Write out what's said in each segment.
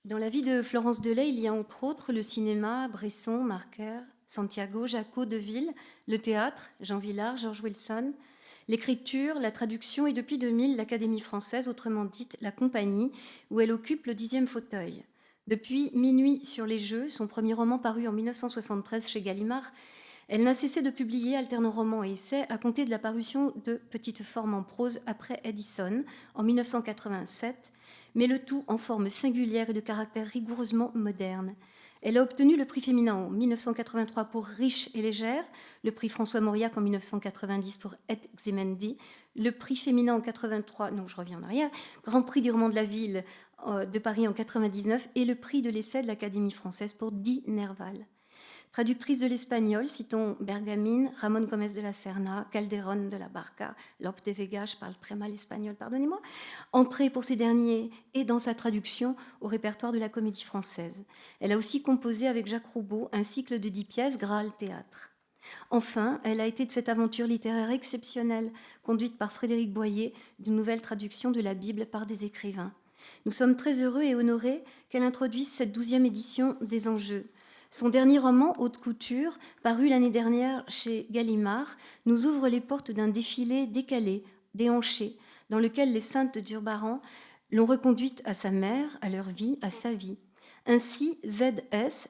Dans la vie de Florence Delay, il y a entre autres le cinéma, Bresson, Marker, Santiago, Jaco, Deville, le théâtre, Jean Vilar, George Wilson, l'écriture, la traduction et depuis 2000, l'Académie française, autrement dite la Compagnie, où elle occupe le 10e fauteuil. Depuis Minuit sur les jeux, son premier roman paru en 1973 chez Gallimard, elle n'a cessé de publier, alternant romans et essais, à compter de la parution de Petites formes en prose après Edison en 1987, mais le tout en forme singulière et de caractère rigoureusement moderne. Elle a obtenu le prix féminin en 1983 pour Riche et légère, le prix François Mauriac en 1990 pour Et Ximendi, le prix féminin en 83, non je reviens en arrière, Grand Prix du roman de la ville de Paris en 99 et le prix de l'essai de l'Académie française pour Di Nerval. Traductrice de l'espagnol, citons Bergamin, Ramón Gómez de la Serna, Calderón de la Barca, Lope de Vega, je parle très mal espagnol, pardonnez-moi, entrée pour ces derniers et dans sa traduction au répertoire de la Comédie Française. Elle a aussi composé avec Jacques Roubaud un cycle de 10 pièces, Graal Théâtre. Enfin, elle a été de cette aventure littéraire exceptionnelle, conduite par Frédéric Boyer, d'une nouvelle traduction de la Bible par des écrivains. Nous sommes très heureux et honorés qu'elle introduise cette 12e édition des Enjeux. Son dernier roman, Haute Couture, paru l'année dernière chez Gallimard, nous ouvre les portes d'un défilé décalé, déhanché, dans lequel les saintes d'Urbaran l'ont reconduite à sa mère, à leur vie, à sa vie. Ainsi, Z/S,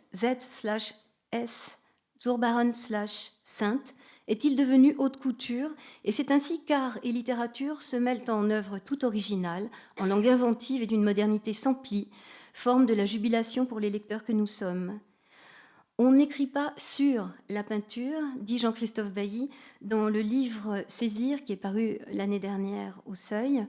Zurbaran/Sainte, est-il devenu haute couture, et c'est ainsi qu'art et littérature se mêlent en œuvres tout originales, en langue inventive et d'une modernité sans pli, forme de la jubilation pour les lecteurs que nous sommes. On n'écrit pas sur la peinture, dit Jean-Christophe Bailly, dans le livre Saisir, qui est paru l'année dernière au Seuil,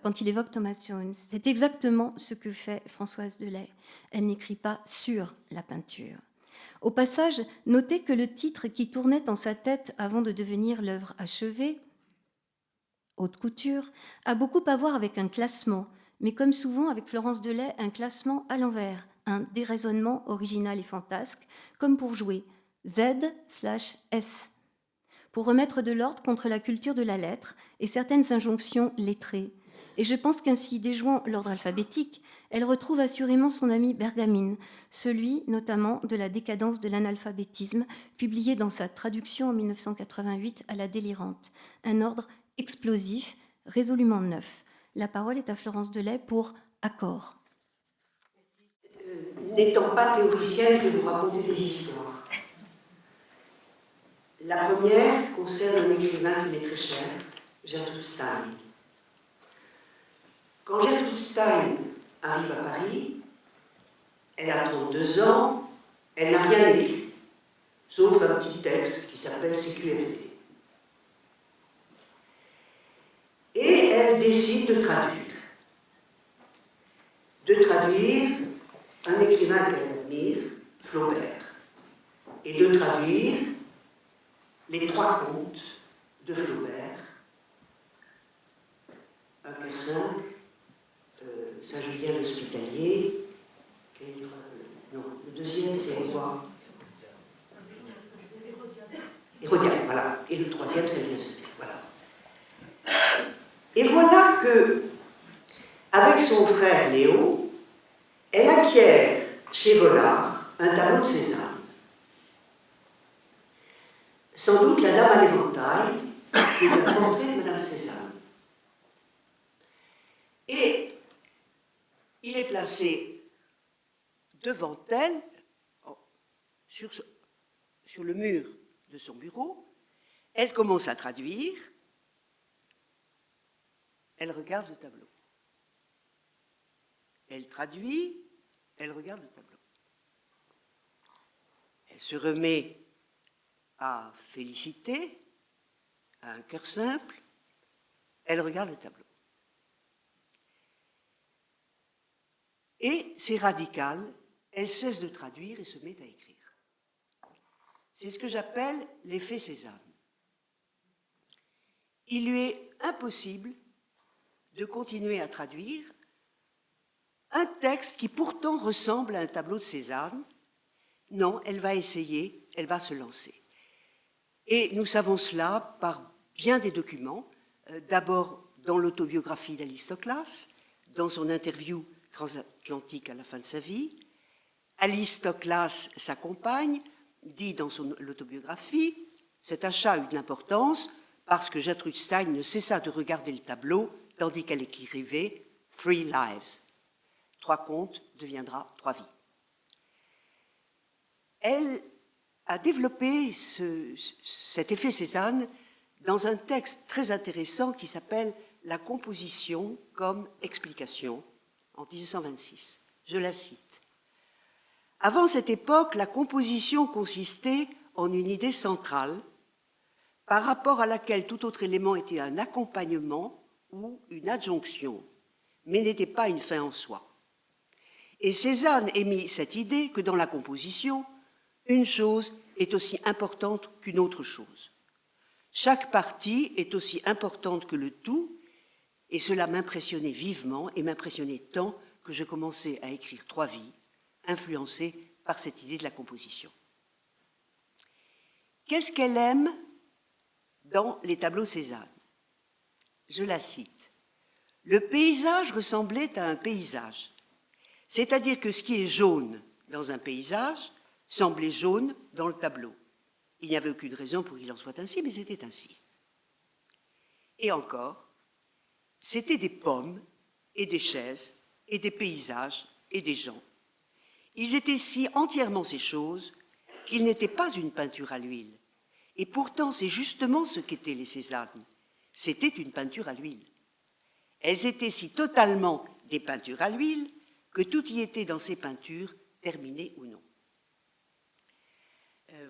quand il évoque Thomas Jones. C'est exactement ce que fait Françoise Delay. Elle n'écrit pas sur la peinture. Au passage, notez que le titre qui tournait en sa tête avant de devenir l'œuvre achevée, Haute Couture, a beaucoup à voir avec un classement, mais comme souvent avec Florence Delay, un classement à l'envers, un déraisonnement original et fantasque, comme pour jouer Z/S, pour remettre de l'ordre contre la culture de la lettre et certaines injonctions lettrées. Et je pense qu'ainsi, déjouant l'ordre alphabétique, elle retrouve assurément son ami Bergamin, celui notamment de la décadence de l'analphabétisme, publié dans sa traduction en 1988 à La Délirante, un ordre explosif, résolument neuf. La parole est à Florence Delay pour Accord. N'étant pas théoricienne, je vais vous raconter des histoires. La première concerne un écrivain qui m'est très cher, Gertrude Stein. Quand Gertrude Stein arrive à Paris, elle a 32 ans, elle n'a rien écrit, sauf un petit texte qui s'appelle CQFD. Et elle décide de traduire un écrivain qu'elle admire, Flaubert, et de traduire les 3 contes de Flaubert, un Kersin, Saint-Julien l'Hospitalier, non, le deuxième c'est quoi? Hérodiade, voilà, et le troisième c'est voilà. Et voilà que, avec son frère Léo, elle acquiert chez Vollard un tableau de Cézanne. Sans doute la dame à l'éventail, qui est la portrait de Madame Cézanne. Et il est placé devant elle, sur le mur de son bureau. Elle commence à traduire. Elle regarde le tableau. Elle traduit, elle regarde le tableau. Elle se remet à féliciter, à un cœur simple, elle regarde le tableau. Et c'est radical, elle cesse de traduire et se met à écrire. C'est ce que j'appelle l'effet Cézanne. Il lui est impossible de continuer à traduire un texte qui pourtant ressemble à un tableau de Cézanne. Non, elle va essayer, elle va se lancer. Et nous savons cela par bien des documents, d'abord dans l'autobiographie d'Alistoclas, dans son interview transatlantique à la fin de sa vie. Alice Toklas, sa compagne, dit dans son autobiographie « Cet achat eut de l'importance parce que Gertrude Stein ne cessa de regarder le tableau tandis qu'elle écrivait « Three Lives ». 3 contes deviendra 3 vies. Elle a développé cet effet Cézanne dans un texte très intéressant qui s'appelle « La composition comme explication » en 1926. Je la cite. « Avant cette époque, la composition consistait en une idée centrale par rapport à laquelle tout autre élément était un accompagnement ou une adjonction, mais n'était pas une fin en soi. Et Cézanne émit cette idée que dans la composition, une chose est aussi importante qu'une autre chose. Chaque partie est aussi importante que le tout, et cela m'impressionnait vivement et m'impressionnait tant que je commençais à écrire 3 vies, influencée par cette idée de la composition. Qu'est-ce qu'elle aime dans les tableaux de Cézanne? Je la cite. « Le paysage ressemblait à un paysage. C'est-à-dire que ce qui est jaune dans un paysage semblait jaune dans le tableau. Il n'y avait aucune raison pour qu'il en soit ainsi, mais c'était ainsi. Et encore, c'était des pommes et des chaises et des paysages et des gens. Ils étaient si entièrement ces choses qu'ils n'étaient pas une peinture à l'huile. Et pourtant, c'est justement ce qu'étaient les Cézannes. C'était une peinture à l'huile. Elles étaient si totalement des peintures à l'huile que tout y était dans ces peintures, terminées ou non. »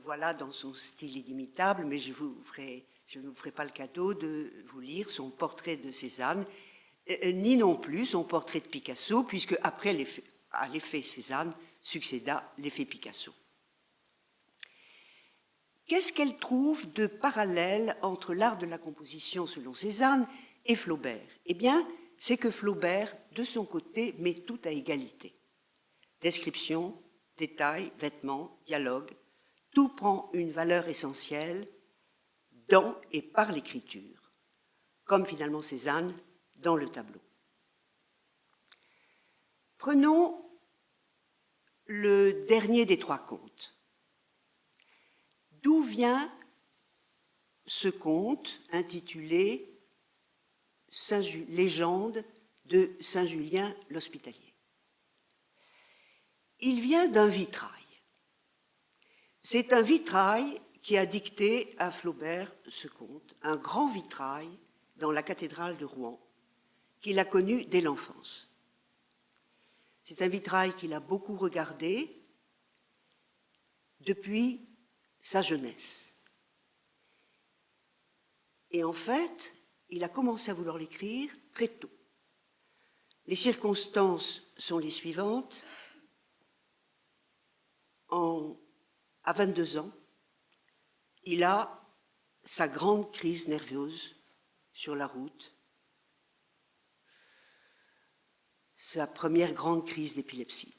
Voilà dans son style inimitable, mais je ne vous ferai pas le cadeau de vous lire son portrait de Cézanne, ni non plus son portrait de Picasso, puisque après à l'effet Cézanne succéda l'effet Picasso. Qu'est-ce qu'elle trouve de parallèle entre l'art de la composition selon Cézanne et Flaubert? Eh bien, c'est que Flaubert, de son côté, met tout à égalité. Description, détails, vêtements, dialogue, tout prend une valeur essentielle dans et par l'écriture, comme finalement Cézanne dans le tableau. Prenons le dernier des 3 contes. D'où vient ce conte intitulé Légende de Saint-Julien l'Hospitalier? Il vient d'un vitrail. C'est un vitrail qui a dicté à Flaubert ce conte, un grand vitrail dans la cathédrale de Rouen, qu'il a connu dès l'enfance. C'est un vitrail qu'il a beaucoup regardé depuis sa jeunesse. Et en fait, il a commencé à vouloir l'écrire très tôt. Les circonstances sont les suivantes. À 22 ans, il a sa grande crise nerveuse sur la route, sa première grande crise d'épilepsie.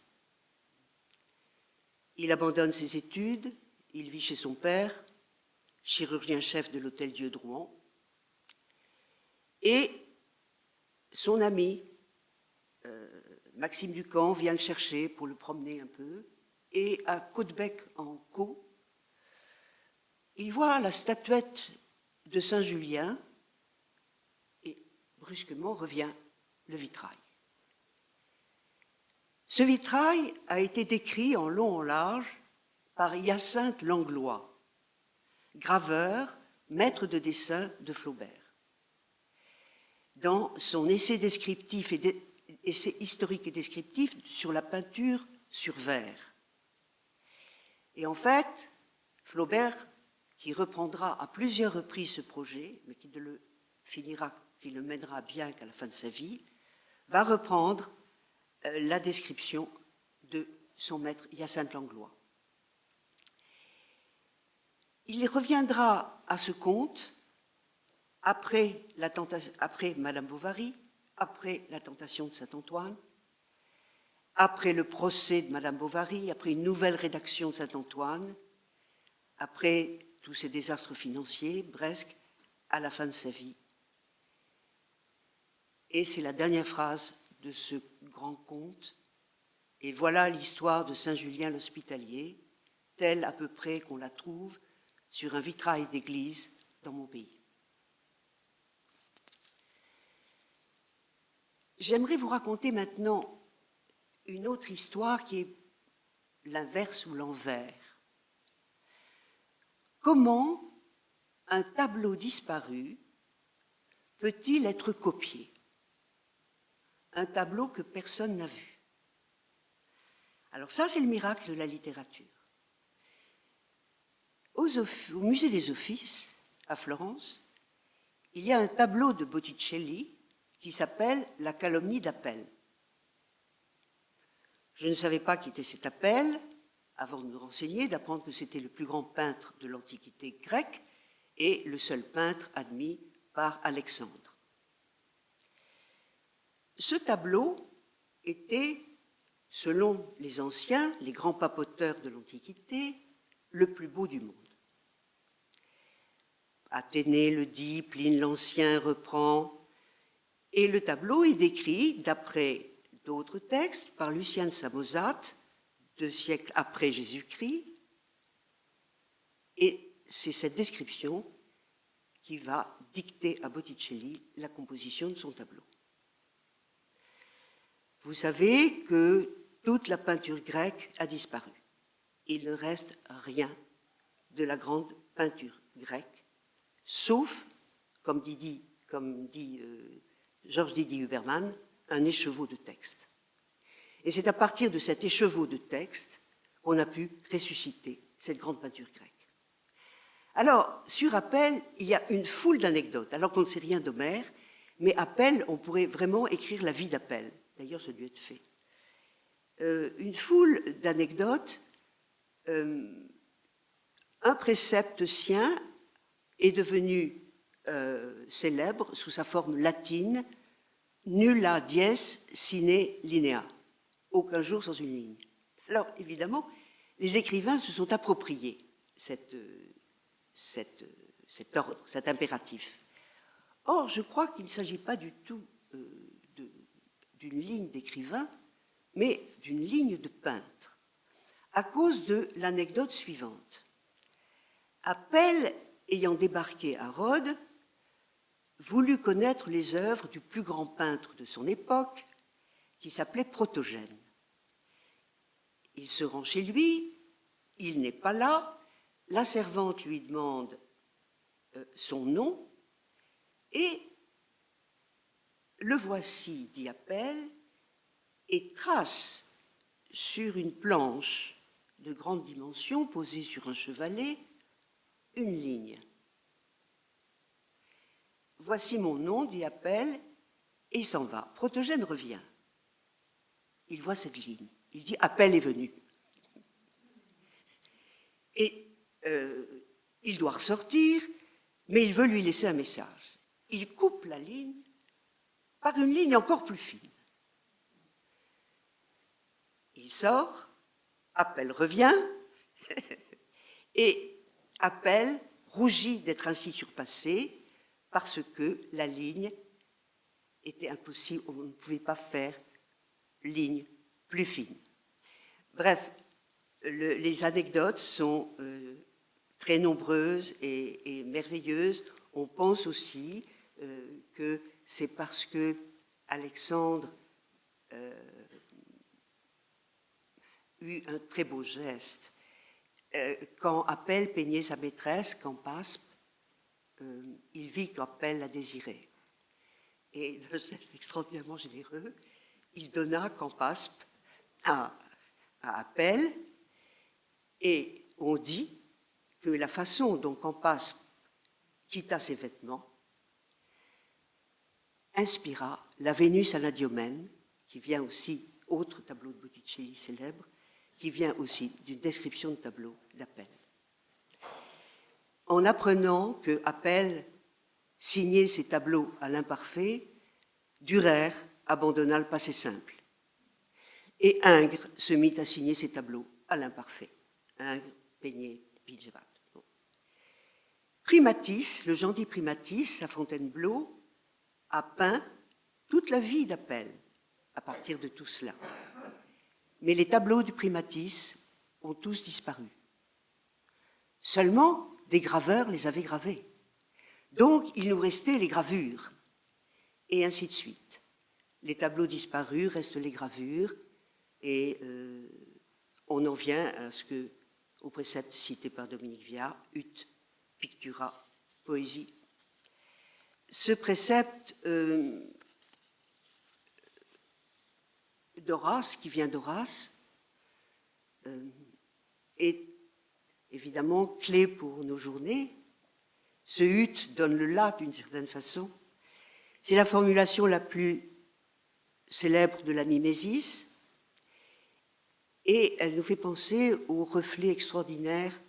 Il abandonne ses études, il vit chez son père, chirurgien-chef de l'Hôtel-Dieu de Rouen, et son ami, Maxime Ducamp, vient le chercher pour le promener un peu, et à Caudebec en Caux, il voit la statuette de Saint-Julien et brusquement revient le vitrail. Ce vitrail a été décrit en long en large par Hyacinthe Langlois, graveur, maître de dessin de Flaubert. Dans son essai descriptif essai historique et descriptif sur la peinture sur verre. Et en fait, Flaubert, qui reprendra à plusieurs reprises ce projet, mais qui le mènera bien qu'à la fin de sa vie, va reprendre la description de son maître Hyacinthe Langlois. Il reviendra à ce conte après Madame Bovary, après la tentation de Saint-Antoine, après le procès de Madame Bovary, après une nouvelle rédaction de Saint-Antoine, après tous ces désastres financiers, presque à la fin de sa vie. Et c'est la dernière phrase de ce grand conte. Et voilà l'histoire de Saint-Julien l'Hospitalier, telle à peu près qu'on la trouve sur un vitrail d'église dans mon pays. J'aimerais vous raconter maintenant une autre histoire qui est l'inverse ou l'envers. Comment un tableau disparu peut-il être copié? Un tableau que personne n'a vu. Alors ça, c'est le miracle de la littérature. Au Musée des Offices, à Florence, il y a un tableau de Botticelli qui s'appelle « La calomnie d'Apelle ». Je ne savais pas qui était cet Apelle, avant de me renseigner, d'apprendre que c'était le plus grand peintre de l'Antiquité grecque et le seul peintre admis par Alexandre. Ce tableau était, selon les anciens, les grands papoteurs de l'Antiquité, le plus beau du monde. Athénée le dit, Pline l'Ancien reprend, et le tableau est décrit, d'après d'autres textes, par Lucien de Samosate, 2 siècles après Jésus-Christ, et c'est cette description qui va dicter à Botticelli la composition de son tableau. Vous savez que toute la peinture grecque a disparu. Il ne reste rien de la grande peinture grecque, sauf, comme dit Georges Didier Huberman, un écheveau de texte. Et c'est à partir de cet écheveau de texte qu'on a pu ressusciter cette grande peinture grecque. Alors, sur Apelle, il y a une foule d'anecdotes, alors qu'on ne sait rien d'Homère, mais Apelle, on pourrait vraiment écrire la vie d'Apelle. D'ailleurs, ça a dû être fait. Une foule d'anecdotes. Un précepte sien est devenu célèbre sous sa forme latine « nulla dies sine linea », aucun jour sans une ligne. Alors, évidemment, les écrivains se sont appropriés cet ordre, cet impératif. Or, je crois qu'il ne s'agit pas du tout d'une ligne d'écrivain, mais d'une ligne de peintre, à cause de l'anecdote suivante. Apelle, ayant débarqué à Rhodes, voulut connaître les œuvres du plus grand peintre de son époque, qui s'appelait Protogène. Il se rend chez lui, il n'est pas là, la servante lui demande son nom, et le voici, dit Apelle, et trace sur une planche de grande dimension posée sur un chevalet une ligne. Voici mon nom, dit Apelle, et il s'en va. Protogène revient. Il voit cette ligne. Il dit Apelle est venu. Et il doit ressortir, mais il veut lui laisser un message. Il coupe la ligne par une ligne encore plus fine. Il sort, Apelle revient, et Apelle rougit d'être ainsi surpassé parce que la ligne était impossible, on ne pouvait pas faire ligne plus fine. Bref, les anecdotes sont très nombreuses et merveilleuses. On pense aussi que c'est parce que Alexandre eut un très beau geste. Quand Apelle peignait sa maîtresse, Campaspe, il vit qu'Apelle la désirait. Et d'un geste extraordinairement généreux, il donna Campaspe à Apelle, et on dit que la façon dont Campaspe quitta ses vêtements inspira la Vénus Anadyomène, qui vient aussi, autre tableau de Botticelli célèbre, qui vient aussi d'une description de tableau d'Apelle. En apprenant que Apelle signait ses tableaux à l'imparfait, Durer abandonna le passé simple. Et Ingres se mit à signer ses tableaux à l'imparfait. Ingres peignait Pilgevat. Bon. Primatis, le gentil Primatis, à Fontainebleau, a peint toute la vie d'Apelle. à partir de tout cela. Mais les tableaux du primatis ont tous disparu. Seulement, des graveurs les avaient gravés. Donc, il nous restait les gravures, et ainsi de suite. Les tableaux disparus, restent les gravures, et on en vient au précepte cité par Dominique Viard, ut pictura poésie. Ce précepte d'Horace, qui vient d'Horace, est évidemment clé pour nos journées. Ce ut donne le là d'une certaine façon. C'est la formulation la plus célèbre de la mimésis, et elle nous fait penser au reflet extraordinaire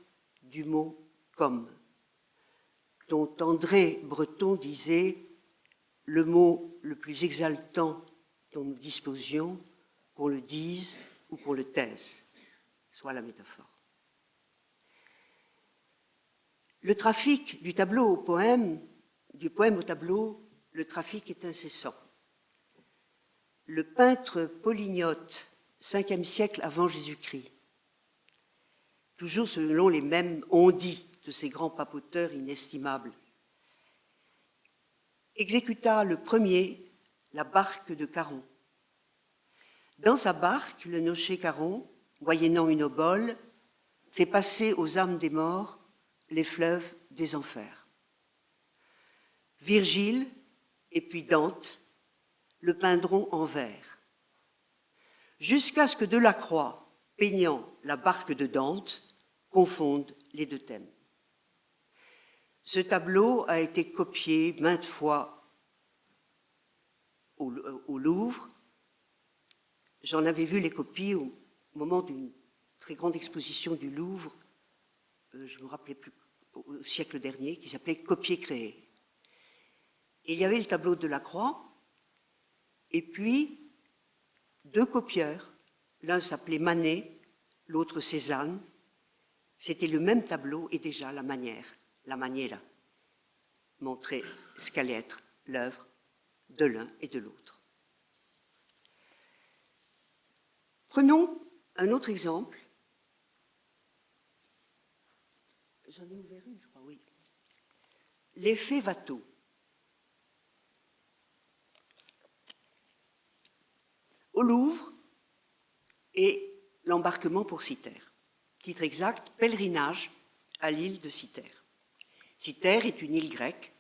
du mot comme, dont André Breton disait le mot le plus exaltant dont nous disposions, qu'on le dise ou qu'on le taise, soit la métaphore. Le trafic du tableau au poème, du poème au tableau, le trafic est incessant. Le peintre Polygnote, 5e siècle avant Jésus-Christ, toujours selon les mêmes on-dit de ces grands papoteurs inestimables, exécuta le premier la barque de Caron. Dans sa barque, le nocher Caron, moyennant une obole, fait passer aux âmes des morts les fleuves des enfers. Virgile et puis Dante le peindront en vers, jusqu'à ce que Delacroix, peignant la barque de Dante, confonde les deux thèmes. Ce tableau a été copié maintes fois au Louvre. J'en avais vu les copies au moment d'une très grande exposition du Louvre, je ne me rappelais plus, au siècle dernier, qui s'appelait « Copier-créer ». Et il y avait le tableau de Delacroix, et puis deux copieurs, l'un s'appelait Manet, l'autre Cézanne. C'était le même tableau et déjà la maniera, montrait ce qu'allait être l'œuvre de l'un et de l'autre. Prenons un autre exemple. J'en ai ouvert une, je crois, oui. L'effet Watteau. Au Louvre et l'embarquement pour Cythère. Titre exact, pèlerinage à l'île de Cythère. Cythère est une île grecque,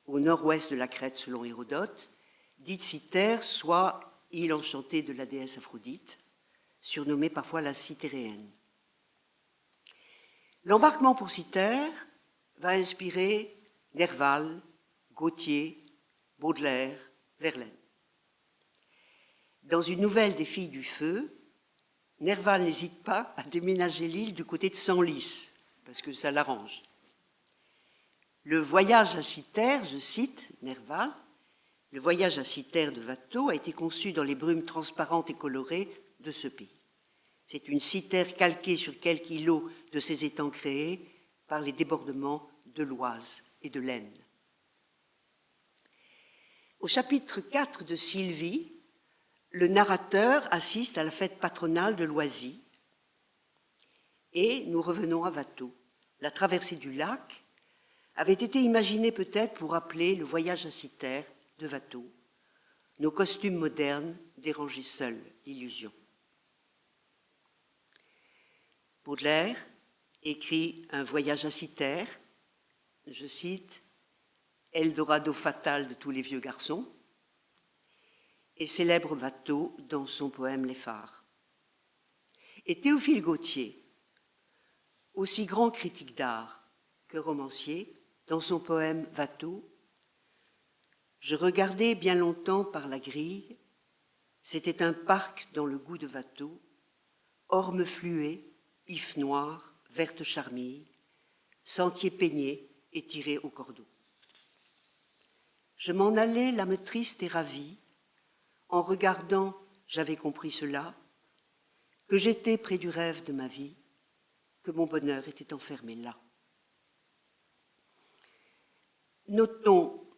au nord-ouest de la Crète selon Hérodote, dite Cythère, soit île enchantée de la déesse Aphrodite, surnommée parfois la Cythéréenne. L'embarquement pour Cythère va inspirer Nerval, Gautier, Baudelaire, Verlaine. Dans une nouvelle des Filles du Feu, Nerval n'hésite pas à déménager l'île du côté de Senlis, parce que ça l'arrange. Le voyage à Cythère, je cite Nerval, le voyage à Cythère de Watteau a été conçu dans les brumes transparentes et colorées de ce pays. C'est une Cythère calquée sur quelques îlots de ses étangs créés par les débordements de l'Oise et de l'Aisne. Au chapitre 4 de Sylvie, le narrateur assiste à la fête patronale de Loisy et nous revenons à Watteau. La traversée du lac avait été imaginée peut-être pour rappeler le voyage à Cythère de Watteau. Nos costumes modernes dérangeaient seuls l'illusion. Baudelaire écrit un voyage à Cythère, je cite, « Eldorado fatal de tous les vieux garçons », et célèbre Watteau dans son poème Les Phares. Et Théophile Gautier, aussi grand critique d'art que romancier, dans son poème Watteau, je regardais bien longtemps par la grille, c'était un parc dans le goût de Watteau, ormes fluets, ifs noirs, vertes charmilles, sentiers peignés et tirés au cordeau. Je m'en allais l'âme triste et ravie, en regardant, j'avais compris cela, que j'étais près du rêve de ma vie, que mon bonheur était enfermé là. Notons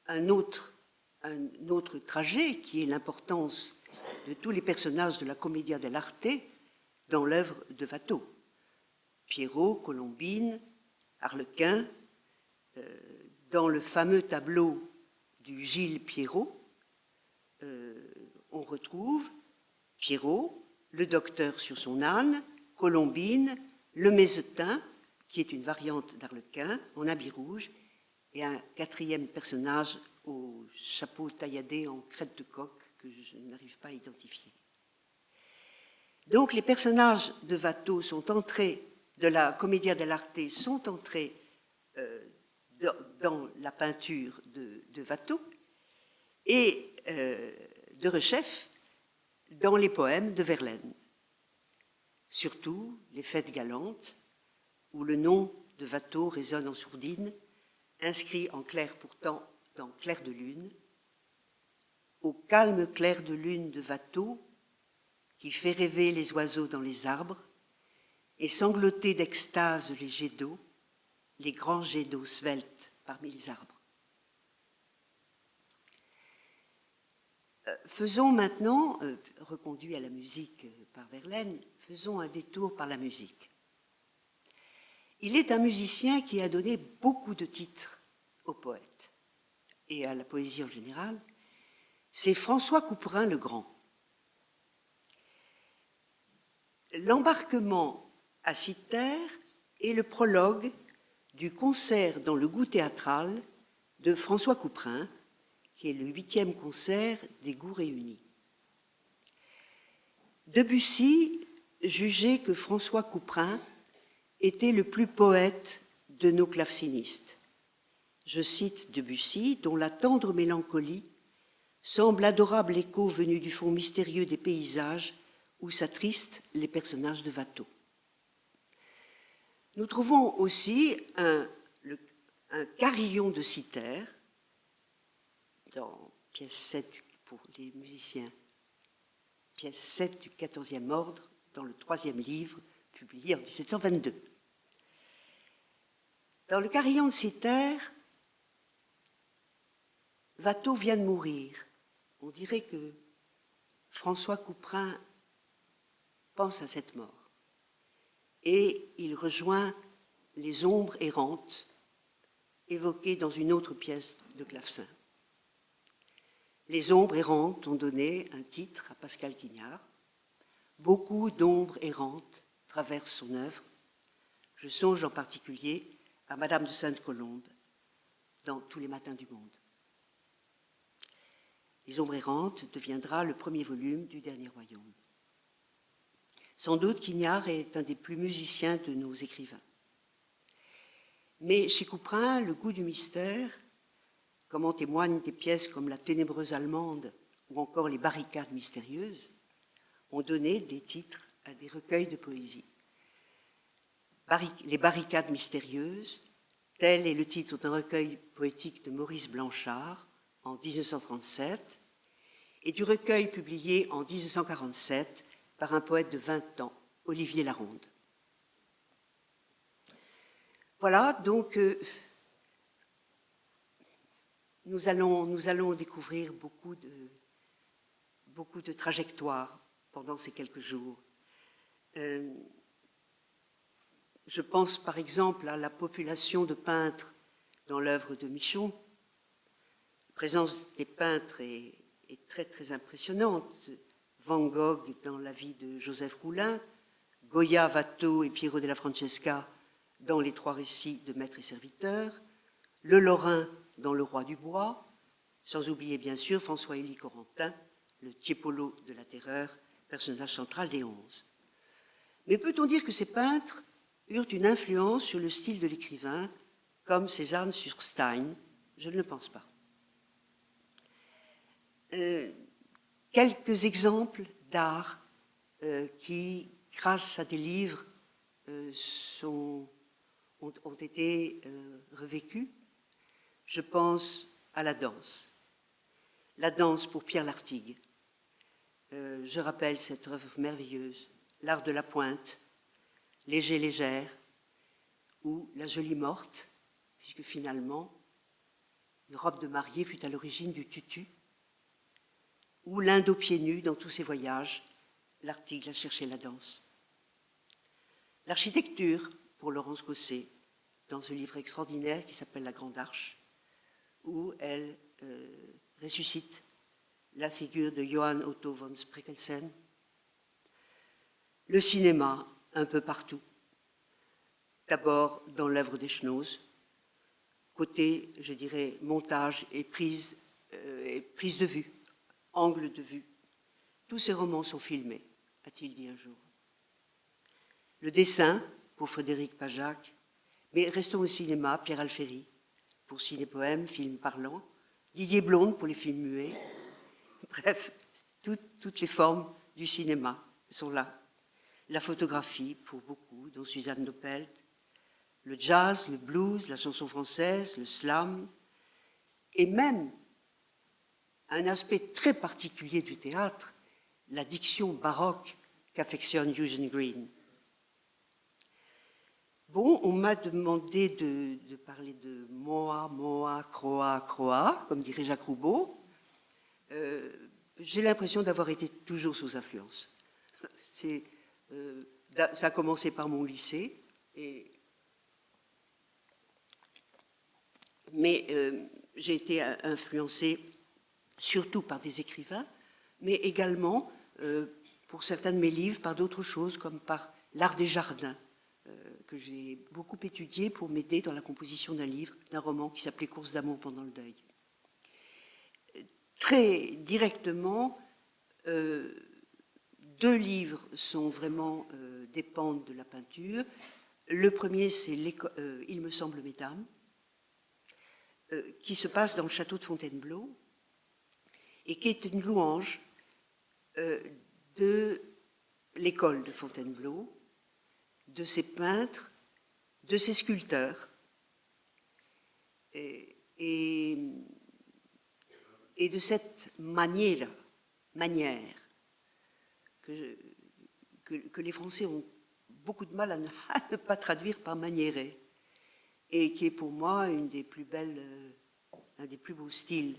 un autre trajet qui est l'importance de tous les personnages de la Commedia dell'arte dans l'œuvre de Watteau. Pierrot, Colombine, Harlequin. Dans le fameux tableau du Gilles Pierrot, on retrouve Pierrot, le docteur sur son âne, Colombine, le Mézetin, qui est une variante d'Arlequin, en habit rouge, et un quatrième personnage au chapeau tailladé en crête de coq que je n'arrive pas à identifier. Donc les personnages de Watteau sont entrés, de la Commedia dell'arte, sont entrés dans la peinture de Watteau et de Rechef dans les poèmes de Verlaine. Surtout les Fêtes galantes, où le nom de Watteau résonne en sourdine, inscrit en clair pourtant dans Clair de lune, au calme clair de lune de Watteau, qui fait rêver les oiseaux dans les arbres et sangloter d'extase les jets d'eau, les grands jets d'eau sveltes parmi les arbres. Faisons maintenant, reconduit à la musique par Verlaine, faisons un détour par la musique. Il est un musicien qui a donné beaucoup de titres aux poètes et à la poésie en général. C'est François Couperin le Grand. L'embarquement à Cythère est le prologue du concert dans le goût théâtral de François Couperin, qui est le 8e concert des goûts réunis. Debussy jugeait que François Couperin était le plus poète de nos clavecinistes. Je cite Debussy, dont la tendre mélancolie semble adorable écho venu du fond mystérieux des paysages où s'attristent les personnages de Watteau. Nous trouvons aussi un carillon de Cythère dans pièce 7 pour les musiciens, pièce 7 du 14e ordre dans le 3e livre publié en 1722. Dans le carillon de Cythère, Watteau vient de mourir. On dirait que François Couperin pense à cette mort. Et il rejoint les ombres errantes évoquées dans une autre pièce de clavecin. Les ombres errantes ont donné un titre à Pascal Quignard. Beaucoup d'ombres errantes traversent son œuvre. Je songe en particulier à Madame de Sainte-Colombe dans Tous les matins du monde. Les ombres errantes deviendra le premier volume du Dernier Royaume. Sans doute Quignard est un des plus musiciens de nos écrivains. Mais chez Couperin, le goût du mystère, comme en témoignent des pièces comme La Ténébreuse Allemande ou encore Les Barricades mystérieuses, ont donné des titres à des recueils de poésie. Les Barricades mystérieuses, tel est le titre d'un recueil poétique de Maurice Blanchard en 1937 et du recueil publié en 1947 par un poète de 20 ans, Olivier Laronde. Voilà, donc nous allons découvrir beaucoup de trajectoires pendant ces quelques jours. Je pense par exemple à la population de peintres dans l'œuvre de Michon. La présence des peintres est très très impressionnante. Van Gogh dans la vie de Joseph Roulin, Goya, Watteau et Piero della Francesca dans les 3 récits de Maître et Serviteur, Le Lorrain dans Le Roi du Bois, sans oublier bien sûr François-Élie Corentin, le Tiepolo de la Terreur, personnage central des 11. Mais peut-on dire que ces peintres eurent une influence sur le style de l'écrivain, comme Cézanne sur Stein? Je ne le pense pas. Quelques exemples d'art qui, grâce à des livres, ont été revécus. Je pense à la danse. La danse pour Pierre Lartigue. Je rappelle cette œuvre merveilleuse, L'art de la pointe, Léger légère, ou La jolie morte, puisque finalement, une robe de mariée fut à l'origine du tutu. ou l'Inde aux pieds nus dans tous ses voyages, l'article a cherché la danse. L'architecture, pour Laurence Gosset, dans ce livre extraordinaire qui s'appelle La Grande Arche, où elle ressuscite la figure de Johann Otto von Spreckelsen. Le cinéma, un peu partout. D'abord dans l'œuvre des Schnoz, côté, je dirais, montage et prise de vue, angle de vue. Tous ces romans sont filmés, a-t-il dit un jour. Le dessin, pour Frédéric Pajac, mais restons au cinéma, Pierre Alféry, pour Ciné-Poème, film parlant, Didier Blonde pour les films muets. Bref, toutes les formes du cinéma sont là. La photographie, pour beaucoup, dont Suzanne Noppelt, le jazz, le blues, la chanson française, le slam, et même un aspect très particulier du théâtre, la diction baroque qu'affectionne Eugene Green. Bon, on m'a demandé de parler de Moa, Moa, Croa, Croa, comme dirait Jacques Roubaud. J'ai l'impression d'avoir été toujours sous influence. Ça a commencé par mon lycée, mais j'ai été influencée surtout par des écrivains, mais également, pour certains de mes livres, par d'autres choses, comme par l'art des jardins, que j'ai beaucoup étudié pour m'aider dans la composition d'un livre, d'un roman qui s'appelait Course d'amour pendant le deuil. Très directement, deux livres sont vraiment dépendent de la peinture. Le premier, c'est Il me semble, mesdames, qui se passe dans le château de Fontainebleau et qui est une louange de l'école de Fontainebleau, de ses peintres, de ses sculpteurs, et de cette manière que les Français ont beaucoup de mal à ne pas traduire par maniérer, et qui est pour moi un des plus beaux styles.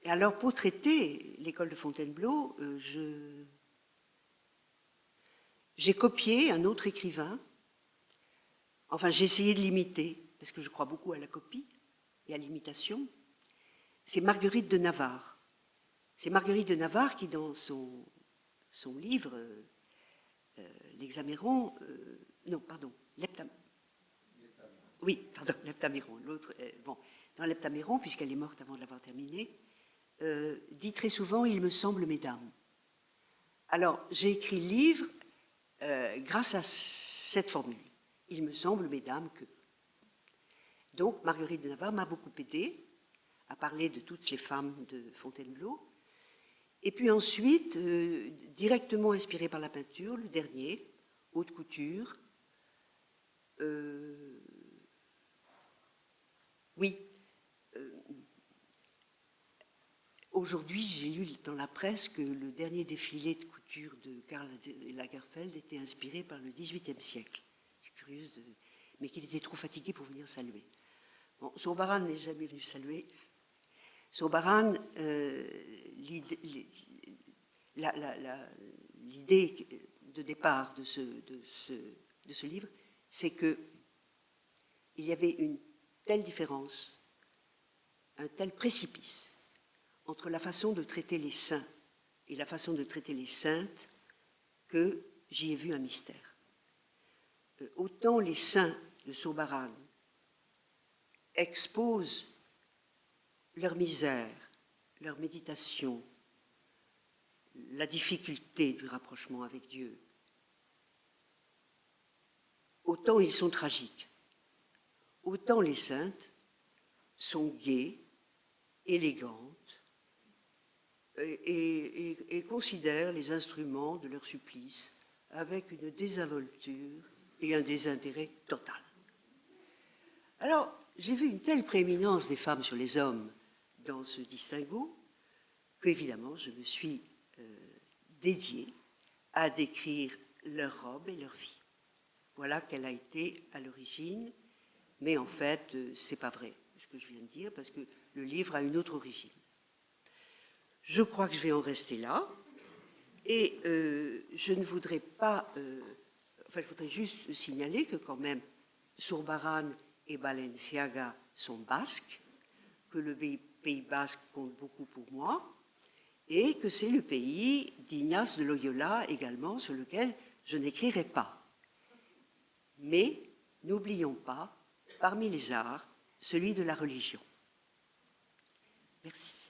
Et alors, pour traiter l'école de Fontainebleau, j'ai copié un autre écrivain. Enfin, j'ai essayé de l'imiter, parce que je crois beaucoup à la copie et à l'imitation. C'est Marguerite de Navarre. C'est Marguerite de Navarre qui, dans son livre, l'Hexaméron, l'Heptaméron, l'autre, bon, dans l'Heptaméron, puisqu'elle est morte avant de l'avoir terminé, dit très souvent « il me semble, mesdames ». Alors, j'ai écrit le livre grâce à cette formule. Il me semble, mesdames, que. Donc, Marguerite de Navarre m'a beaucoup aidée à parler de toutes les femmes de Fontainebleau. Et puis ensuite, directement inspiré par la peinture, le dernier, haute couture. Aujourd'hui, j'ai lu dans la presse que le dernier défilé de couture de Karl Lagerfeld était inspiré par le XVIIIe siècle. Je suis curieuse mais qu'il était trop fatigué pour venir saluer. Bon, Zurbarán n'est jamais venu saluer. Zurbarán, l'idée de départ de ce livre, c'est qu'il y avait une telle différence, un tel précipice entre la façon de traiter les saints et la façon de traiter les saintes que j'y ai vu un mystère. Autant les saints de Zurbarán exposent leur misère, leur méditation, la difficulté du rapprochement avec Dieu, autant ils sont tragiques, autant les saintes sont gaies, élégantes, et considèrent les instruments de leur supplice avec une désinvolture et un désintérêt total. Alors, j'ai vu une telle prééminence des femmes sur les hommes dans ce distinguo qu'évidemment, je me suis dédiée à décrire leur robe et leur vie. Voilà quelle a été à l'origine, mais en fait, c'est pas vrai ce que je viens de dire, parce que le livre a une autre origine. Je crois que je vais en rester là. Et je ne voudrais pas... je voudrais juste signaler que quand même, Zurbarán et Balenciaga sont basques, que le Pays basque compte beaucoup pour moi, et que c'est le pays d'Ignace de Loyola également, sur lequel je n'écrirai pas. Mais n'oublions pas, parmi les arts, celui de la religion. Merci.